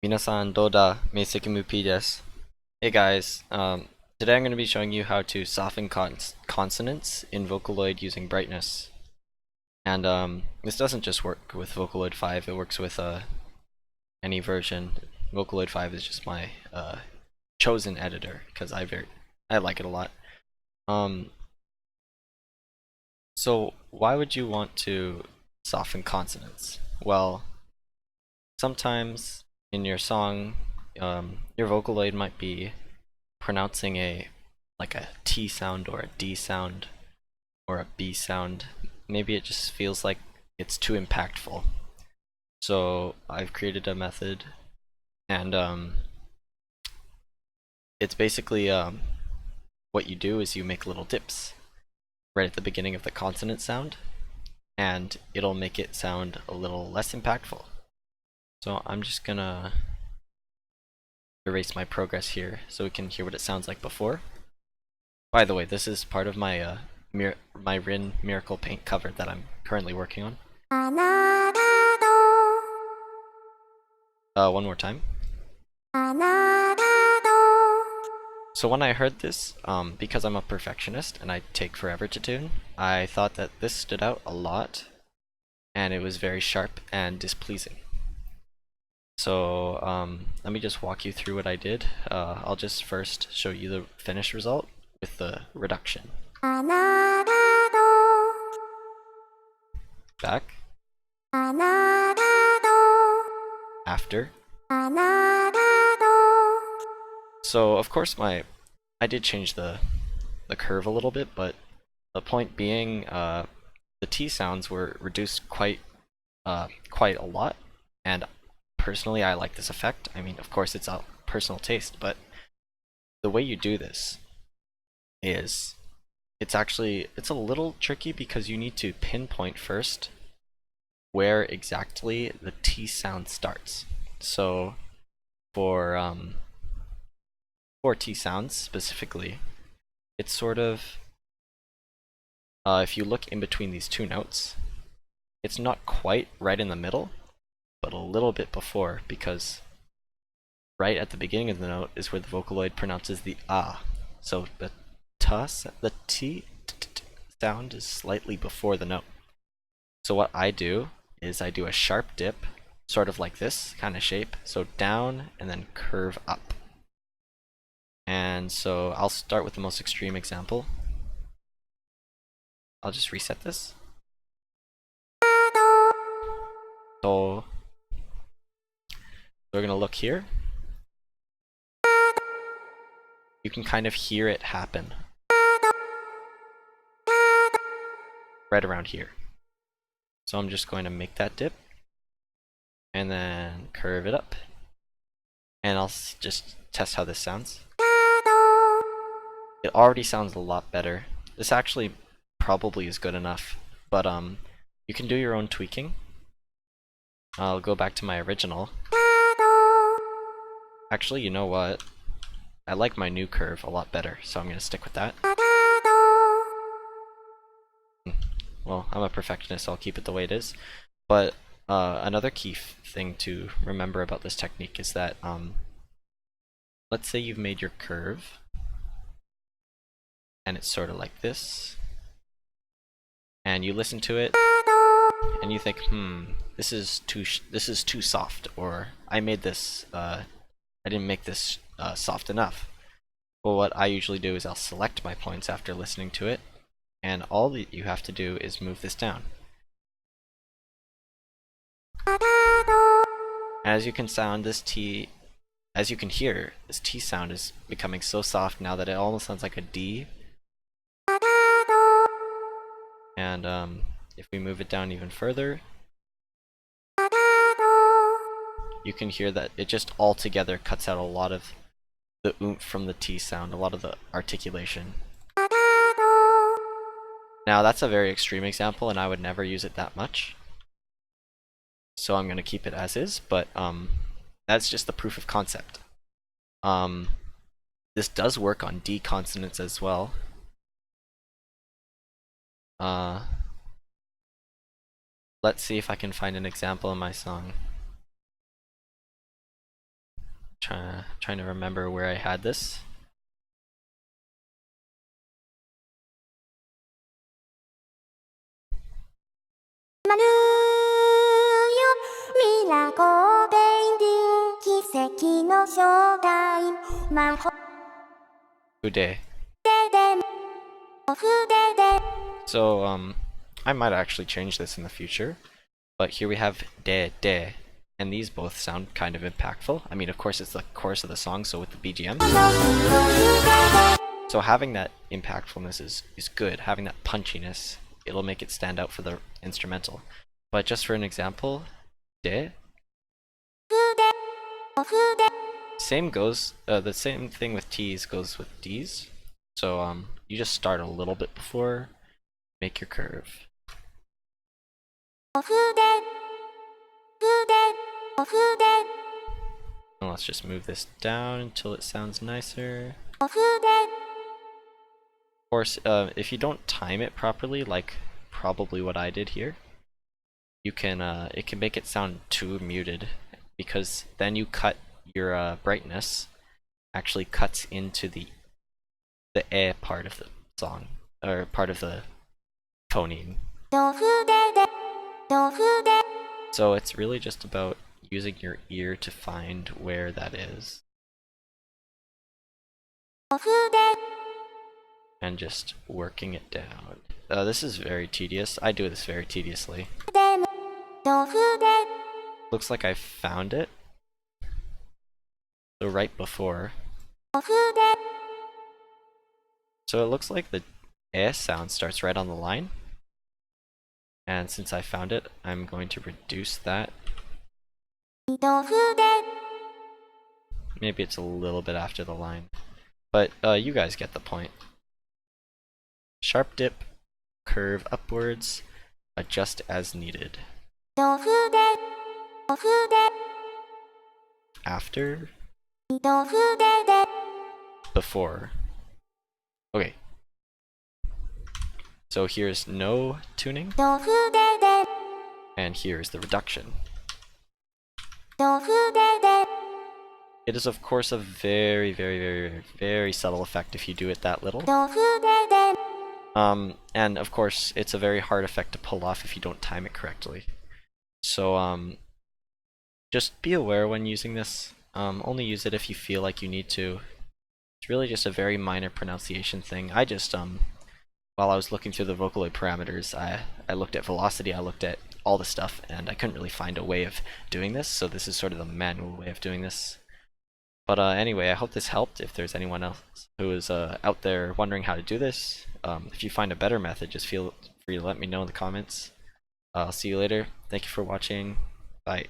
Minasan doda明晰夢p desu. Hey guys, today I'm going to be showing you how to soften consonants in Vocaloid using brightness. And this doesn't just work with Vocaloid 5, it works with any version. Vocaloid 5 is just my chosen editor because I like it a lot. Um, so why would you want to soften consonants? Well, sometimes in your song, your Vocaloid might be pronouncing like a T sound or a D sound or a B sound. Maybe it just feels like it's too impactful. So I've created a method, and it's basically what you do is you make little dips right at the beginning of the consonant sound, and it'll make it sound a little less impactful. So I'm just gonna erase my progress here so we can hear what it sounds like before. By the way, this is part of my my Rin Miracle Paint cover that I'm currently working on. One more time. So when I heard this, because I'm a perfectionist and I take forever to tune, I thought that this stood out a lot, and it was very sharp and displeasing. So let me just walk you through what I did. I'll just first show you the finished result with the reduction. Back. After. So of course I did change the curve a little bit, but the point being the T sounds were reduced quite a lot, and personally I like this effect. I mean, of course it's a personal taste, but the way you do this is it's a little tricky because you need to pinpoint first where exactly the T sound starts. So for T sounds specifically, it's sort of if you look in between these two notes, it's not quite right in the middle, but a little bit before, because right at the beginning of the note is where the Vocaloid pronounces the ah. So the T sound is slightly before the note. So what I do is I do a sharp dip, sort of like this kind of shape. So down and then curve up. And so I'll start with the most extreme example. I'll just reset this. So we're gonna look here. You can kind of hear it happen right around here. So I'm just going to make that dip and then curve it up, and I'll just test how this sounds. It already sounds a lot better. This actually probably is good enough, but you can do your own tweaking. I'll go back to my original. Actually, you know what? I like my new curve a lot better, so I'm gonna stick with that. Well, I'm a perfectionist, so I'll keep it the way it is. But another key thing to remember about this technique is that let's say you've made your curve, and it's sort of like this, and you listen to it, and you think, this is too soft, or I made this, I didn't make this soft enough. Well, what I usually do is I'll select my points after listening to it, and all that you have to do is move this down. As you can hear, this T sound is becoming so soft now that it almost sounds like a D. And if we move it down even further, you can hear that it just altogether cuts out a lot of the oomph from the T sound, a lot of the articulation. Now that's a very extreme example, and I would never use it that much, so I'm going to keep it as is, but that's just the proof of concept. This does work on D consonants as well. Let's see if I can find an example in my song. Trying to remember where I had this. Ude. So I might actually change this in the future, but here we have de, and these both sound kind of impactful. I mean, of course, it's the chorus of the song, so with the BGM. So having that impactfulness is good. Having that punchiness, it'll make it stand out for the instrumental. But just for an example, de. Same goes. The same thing with T's goes with D's. So you just start a little bit before, make your curve. And let's just move this down until it sounds nicer. Of course, if you don't time it properly, like probably what I did here, you can it can make it sound too muted, because then you cut your brightness actually cuts into the part of the song, or part of the phoneme. So it's really just about using your ear to find where that is. And just working it down. This is very tedious. I do this very tediously. Looks like I found it. So right before. So it looks like the sound starts right on the line. And since I found it, I'm going to reduce that. Maybe it's a little bit after the line. But you guys get the point. Sharp dip, curve upwards, adjust as needed. After. Before. Okay. So here's no tuning. And here's the reduction. It is of course a very, very, very, very subtle effect if you do it that little. And of course it's a very hard effect to pull off if you don't time it correctly. So just be aware when using this. Only use it if you feel like you need to. It's really just a very minor pronunciation thing. I just while I was looking through the vocaloid parameters, I looked at velocity, I looked at all the stuff, and I couldn't really find a way of doing this, so this is sort of the manual way of doing this. But anyway, I hope this helped. If there's anyone else who is out there wondering how to do this, if you find a better method, just feel free to let me know in the comments. I'll see you later. Thank you for watching. Bye.